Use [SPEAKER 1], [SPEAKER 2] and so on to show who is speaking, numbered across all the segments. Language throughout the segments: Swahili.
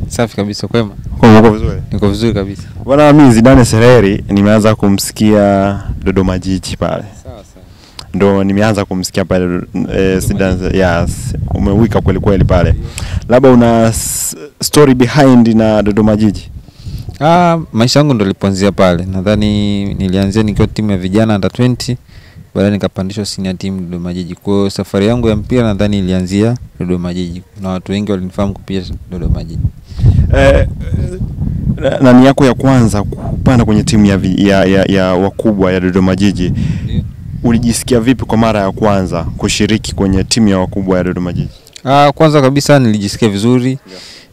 [SPEAKER 1] Safi kabisa, kwema.
[SPEAKER 2] Uko vizuri?
[SPEAKER 1] Niko vizuri kabisa.
[SPEAKER 2] Bwana, mimi Zidane Sereri nimeanza kumsikia Dodoma Jiji pale.
[SPEAKER 1] Sawa.
[SPEAKER 2] Ndo nimeanza kumsikia pale Zidane, yes. Umewika kweli pale. Labda una story behind na Dodoma Jiji?
[SPEAKER 1] Maisha yangu ndo nilipoanzia pale. Nadhani nilianzia nikiwa timu ya vijana under 20, baadaye nikapandishwa senior team Dodoma Jiji. Kwa safari yangu ya mpira nadhani ilianzia Dodoma Jiji. Na watu wengi walinifahamu kupitia Dodoma Jiji.
[SPEAKER 2] Nani yako ya kwanza kupanda kwenye timu ya wakubwa ya Dodoma Jiji? Ulijisikia vipi kwa mara ya kwanza kushiriki kwenye timu ya wakubwa ya Dodoma Jiji?
[SPEAKER 1] Kwanza kabisa nilijisikia vizuri,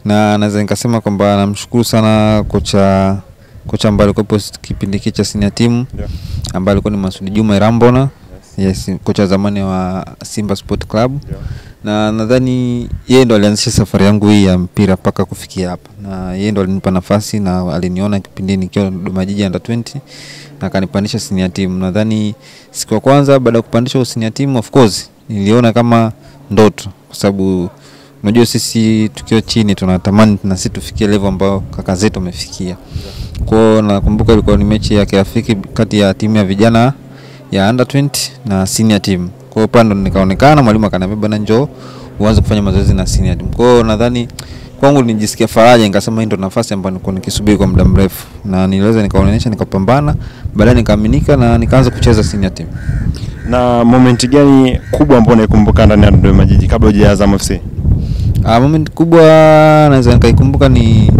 [SPEAKER 1] na naweza nikasema kwamba namshukuru sana kocha ambaye alikuwa kipindi cha senior team, ambaye alikuwa ni Masudi Juma Irambona. Yes, kocha zamani wa Simba Sport Club. Na nadhani yeye ndo alianzisha safari yangu hii ya mpira mpaka kufikia hapa. Na yeye ndo alinipa nafasi na aliniona kipindi nikiwa Dodoma Jiji under 20 na kanipandisha senior team. Nadhani siku ya kwanza baada ya kupandishwa senior team, of course niliona kama ndoto, kwa sababu unajua sisi tukiwa chini tunatamani na sisi tufikie level ambayo kaka zetu wamefikia. Kwa nakumbuka ilikuwa ni mechi ya kirafiki kati ya timu ya vijana ya under 20 na senior team. Kwa upande nikaonekana, mwalimu akaniambia bana, njoo uanze kufanya mazoezi na senior team. Kwa nadhani kwangu nijisikia faraja, nikasema hii ndo nafasi ambayo nilikuwa nikisubiri kwa muda mrefu, na niliweza nikaonyesha, nikapambana, baadaye nikaaminika na nikaanza kucheza senior team.
[SPEAKER 2] Na moment gani kubwa ambayo unaikumbuka ndani ya Dodoma Jiji kabla hujaanza Azam FC?
[SPEAKER 1] Moment kubwa naweza nikaikumbuka ni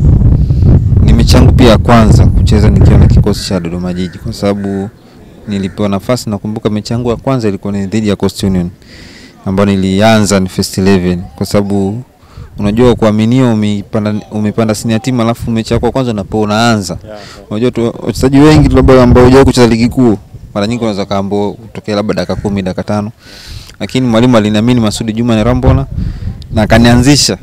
[SPEAKER 1] michango pia ya kwanza kucheza nikiwa na kikosi cha Dodoma Jiji, kwa sababu nilipewa nafasi. Nakumbuka michango ya kwanza ilikuwa ni dhidi ya Coast Union, ambayo nilianza ni first 11, kwa sababu unajua kuaminiwa umepanda senior team alafu mechi yako kwanza unaanza. Unajua wachezaji wengi labda ambao hujao kucheza ligi kuu mara nyingi unaweza kaambo kutokea labda dakika 10 dakika 5, lakini mwalimu aliniamini Masudi Juma Irambona na akanianzisha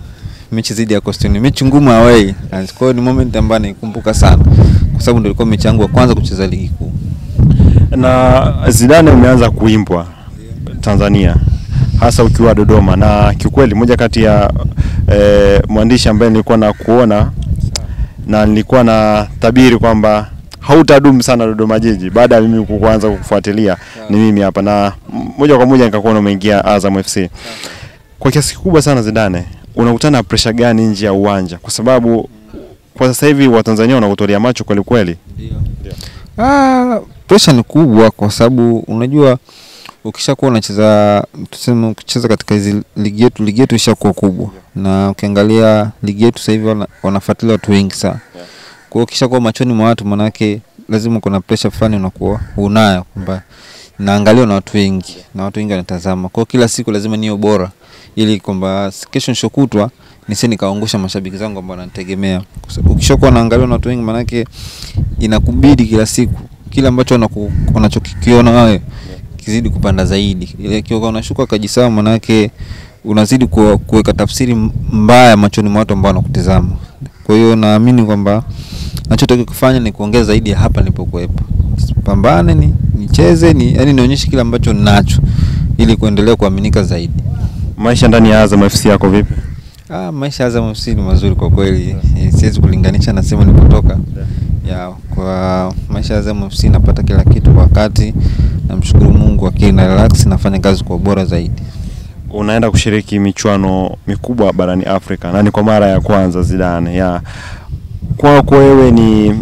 [SPEAKER 1] mechi dhidi ya Coast Union, mechi ngumu away. Kwa hiyo ni moment ambayo nikumbuka sana, kwa sababu ndio ilikuwa mechi yangu ya kwanza kucheza ligi kuu.
[SPEAKER 2] Na Zidane umeanza kuimbwa Tanzania, hasa ukiwa Dodoma, na kiukweli moja kati ya mwandishi ambaye nilikuwa na kuona na nilikuwa na tabiri kwamba hautadumu sana Dodoma Jiji baada ya mimi kuanza kukufuatilia ni mimi hapa, na moja kwa moja nikakuona umeingia Azam FC. Kwa kiasi kikubwa sana Zidane, unakutana na pressure gani nje ya uwanja? Kwa sababu kwa sasa hivi Watanzania wanakutolea macho kweli kweli.
[SPEAKER 1] Pressure ni kubwa, kwa sababu unajua ukishakuwa unacheza, tuseme ukicheza katika hizi ligi yetu ishakuwa kubwa, na ukiangalia ligi yetu sasa hivi wanafuatilia watu wengi sana. Kwa hiyo ukishakuwa machoni mwa watu, manake lazima kuna pressure fulani unakuwa unayo, kwamba naangaliwa na watu wengi na watu wengi wanatazama. Kwa hiyo kila siku lazima niwe bora, ili kwamba kesho nishokutwa nisi nikaongosha mashabiki zangu ambao wananitegemea. Ukishakuwa unaangaliwa na watu wengi, manake inakubidi kila siku kila ambacho unachokiona wewe kizidi kupanda zaidi. Ile kiwa unashuka kajisawa, manake unazidi kuweka tafsiri mbaya machoni mwa watu ambao wanakutazama. Kwa hiyo naamini kwamba nachotaka kufanya ni kuongeza zaidi ya hapa nilipokuepo. Pambane, nicheze, yani nionyeshe kila ambacho ninacho ili kuendelea kuaminika zaidi.
[SPEAKER 2] Maisha ndani ya Azam FC yako vipi?
[SPEAKER 1] Maisha ya Azam FC ni mazuri kwa kweli. Siwezi kulinganisha na sema nilipotoka. Kwa maisha ya Azam FC napata kila kitu kwa wakati. Namshukuru Mungu, akili na relax, nafanya kazi kwa ubora zaidi.
[SPEAKER 2] Unaenda kushiriki michuano mikubwa barani Afrika, na ni kwa mara ya kwanza Zidane. Kwa wewe ni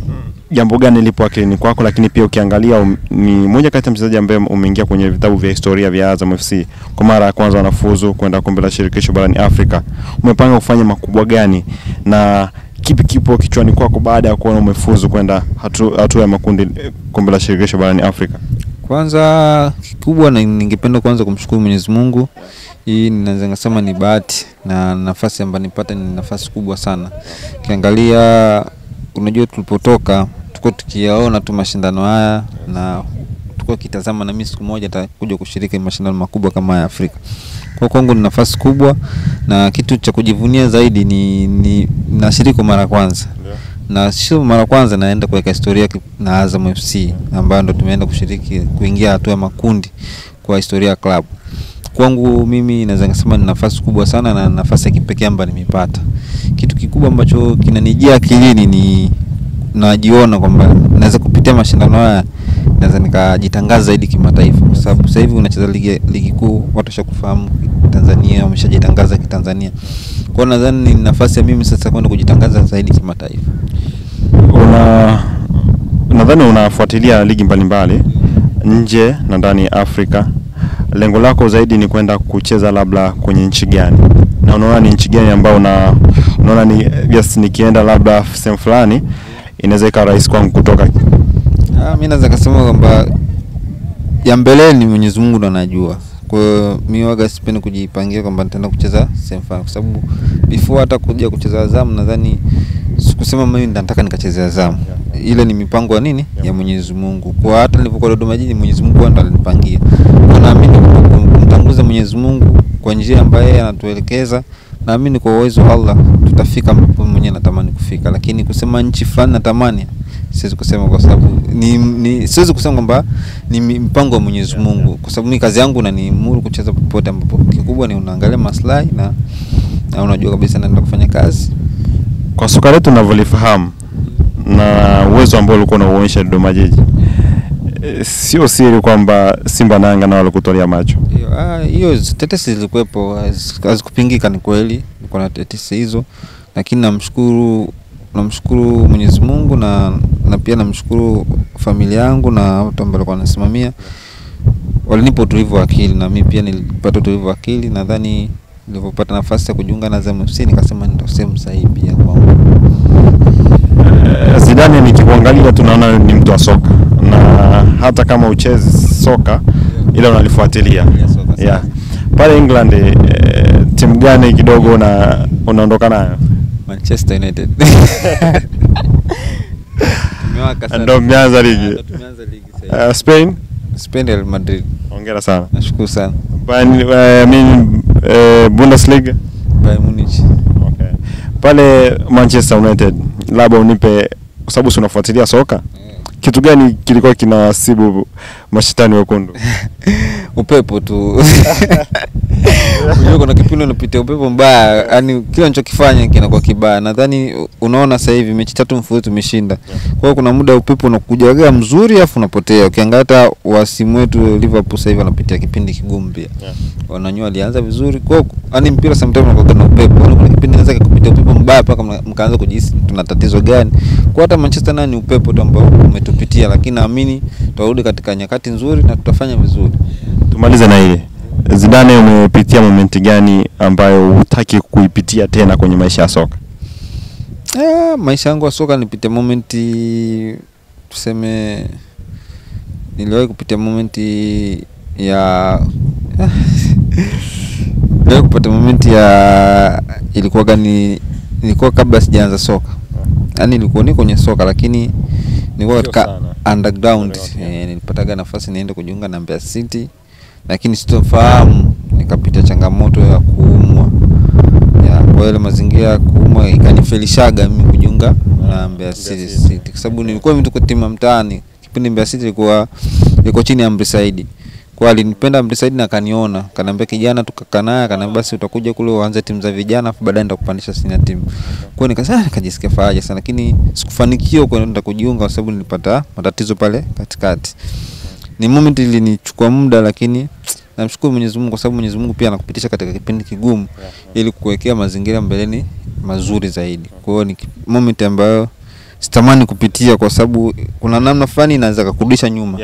[SPEAKER 2] jambo gani lipo akilini kwako? Lakini pia ukiangalia ni moja kati ya mchezaji ambaye umeingia kwenye vitabu vya historia vya Azam FC. Kwa mara ya kwanza wanafuzu kwenda kombe la shirikisho barani Afrika. Umepanga kufanya makubwa gani, na kipi kipo kichwani kwako baada ya kuona umefuzu kwenda hatua ya makundi kombe la shirikisho barani Afrika?
[SPEAKER 1] Kwanza kikubwa ningependa kwanza kumshukuru Mwenyezi Mungu. Hii ninaweza ngasema ni bahati, na nafasi ambayo nipata ni nafasi kubwa sana. Ukiangalia unajua tulipotoka tuko tukiyaona tu mashindano haya, na tuko kitazama na mimi siku moja nitakuja kushiriki mashindano makubwa kama ya Afrika. Kwa kwangu ni nafasi kubwa, na kitu cha kujivunia zaidi ni nashiriki mara kwanza. Na sio mara kwanza naenda kuweka historia na Azam FC, ambayo ndo tumeenda kushiriki kuingia hatua ya makundi kwa historia ya club. kwangu mimi naweza kusema ni nafasi kubwa sana na nafasi ya kipekee ambayo nimepata. Kitu kikubwa ambacho kinanijia akilini ni najiona kwamba naweza kupitia mashindano haya naweza nikajitangaza zaidi kimataifa, kwa sababu sasa hivi unacheza ligi kuu, watu washakufahamu Tanzania, wameshajitangaza kitanzania. Kwa nadhani ni nafasi ya mimi sasa kwenda kujitangaza zaidi kimataifa.
[SPEAKER 2] Nadhani unafuatilia ligi mbalimbali nje na ndani ya Afrika. Lengo lako zaidi ni kwenda kucheza labda kwenye nchi gani? Na unaona ni nchi gani ambao unaona ni yes, nikienda labda sehemu fulani inaweza ikawa rahisi kwangu kutoka?
[SPEAKER 1] Mimi naweza kusema kwamba ya mbeleni Mwenyezi Mungu ndo anajua. Kwa hiyo mimi waga sipendi kujipangia kwamba nitaenda kucheza sehemu fulani, kwa sababu before hata kuja kucheza Azam nadhani sikusema mimi nataka nikacheze Azam. Ile ni mipango ya nini? Ya Mwenyezi Mungu. Kwa hata nilipokuwa Dodoma Jiji Mwenyezi Mungu ndo alinipangia. Kwa naamini kumtanguliza Mwenyezi Mungu kwa njia ambayo anatuelekeza, naamini kwa uwezo wa Allah tutafika ambapo mwenyewe natamani kufika. Lakini kusema nchi fulani natamani, siwezi kusema, kwa sababu siwezi kusema kwamba ni mpango wa Mwenyezi Mungu, kwa sababu mimi kazi yangu inaniamuru kucheza popote ambapo. Kikubwa ni unaangalia maslahi na unajua kabisa naenda kufanya kazi.
[SPEAKER 2] Kwa soka letu tunavyolifahamu na uwezo ambao ulikuwa unaonyesha Dodoma Jiji, sio siri kwamba Simba na Yanga nao walikutolea macho.
[SPEAKER 1] Hiyo tetesi zilikuwepo, hazikupingika, ni kweli kuna tetesi hizo, lakini namshukuru Mwenyezi Mungu na pia namshukuru familia yangu na watu ambao walikuwa wanasimamia, walinipa utulivu wa akili na mimi pia nilipata utulivu wa akili. Nadhani nilipopata nafasi ya kujiunga na Azam FC nikasema ndio sehemu sahihi pia kwangu.
[SPEAKER 2] Zidane nikikuangalia tunaona ni mtu wa soka, na hata kama uchezi soka ila unalifuatilia. Yeah. Pale England timu gani kidogo unaondoka nayo?
[SPEAKER 1] Manchester United.
[SPEAKER 2] Ndio mmeanza ligi. Spain
[SPEAKER 1] Real Madrid.
[SPEAKER 2] Hongera sana.
[SPEAKER 1] Nashukuru sana.
[SPEAKER 2] Bundesliga
[SPEAKER 1] Bayern Munich.
[SPEAKER 2] Okay. Pale Manchester United labda unipe, kwa sababu unafuatilia soka, kitu gani kilikuwa kinasibu mashetani wekundu?
[SPEAKER 1] Upepo tu. Unajua kuna kipindi unapitia upepo mbaya, yani kila unachokifanya kinakuwa kibaya. Nadhani unaona sasa hivi mechi 3 mfululizo tumeshinda. Kwa hiyo kuna muda upepo unakuja mzuri afu unapotea. Ukiangalia hata wasimu wetu Liverpool sasa hivi wanapitia kipindi kigumu pia. Wananyua alianza vizuri. Kwa hiyo yani mpira sometimes unakuwa na upepo. Kuna kipindi inaweza kukupitia upepo mbaya mpaka mkaanza kujihisi tuna tatizo gani. Kwa hata Manchester nani upepo tu ambao umetupitia, lakini naamini tutarudi katika nyakati nzuri na tutafanya vizuri.
[SPEAKER 2] Tumalize na ile Zidane, umepitia momenti gani ambayo hutaki kuipitia tena kwenye maisha ya soka?
[SPEAKER 1] Maisha yangu ya soka nipitia momenti, tuseme niliwahi kupitia momenti ya ilikuwa kabla sijaanza soka. Yaani nilikuwa niko kwenye soka lakini nilikuwa katika underground. Nilipata nafasi niende kujiunga na Mbeya City, lakini sitofahamu nikapita changamoto ya kuumwa. Kwa ile mazingira ya kuumwa ikanifelishaga mimi kujiunga na Mbeya City, kwa sababu nilikuwa mtu kwa timu mtaani. Kipindi Mbeya City ilikuwa chini ya Amri Said. Kwa alinipenda Amri Said na akaniona, kaniambia kijana tukakaa naye, akaniambia basi utakuja kule uanze timu za vijana afu baadaye nitakupandisha senior team. Kwa hiyo nikajisikia faraja sana, lakini sikufanikiwa kwenda kujiunga kwa sababu nilipata matatizo pale katikati. Ni moment ilinichukua muda, lakini namshukuru Mwenyezi Mungu kwa sababu Mwenyezi Mungu pia anakupitisha katika kipindi kigumu ili kukuwekea mazingira mbeleni mazuri zaidi. Kwa hiyo ni moment ambayo sitamani kupitia, kwa sababu kuna namna fulani inaweza kukurudisha nyuma.